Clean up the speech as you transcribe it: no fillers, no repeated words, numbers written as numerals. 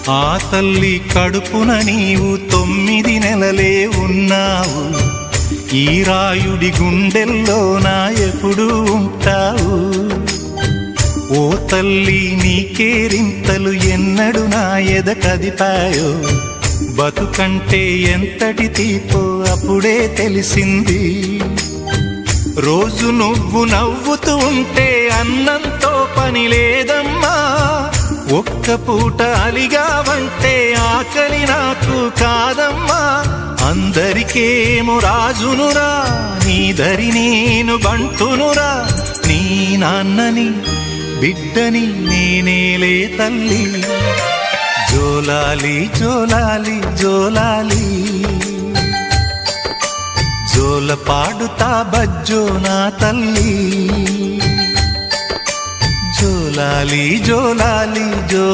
ఆ తల్లి కడుపున నీవు 9 నెలలే ఉన్నావు. ఈ రాయుడి గుండెల్లో నా ఎప్పుడు ఉంటావు. ఓ తల్లి నీకేరింతలు ఎన్నడు నా ఎద కదిపాయో. బతుకంటే ఎంతటి తీపో అప్పుడే తెలిసింది. రోజు నువ్వు నవ్వుతూ ఉంటే అన్నంతో పని లేదమ్మా. ఒక్క పూట అలిగావంటే ఆకలి నాకు కాదమ్మా. అందరికేమో రాజునురా, నీ దరి నేను బంటునురా. నీ నాన్నని బిడ్డని నేనేలే తల్లి. జోలాలి జోలాలి జోలాలి, జోల పాడుతా బజ్జో నా తల్లి. జోలాలి జోలాలి జోలాలి.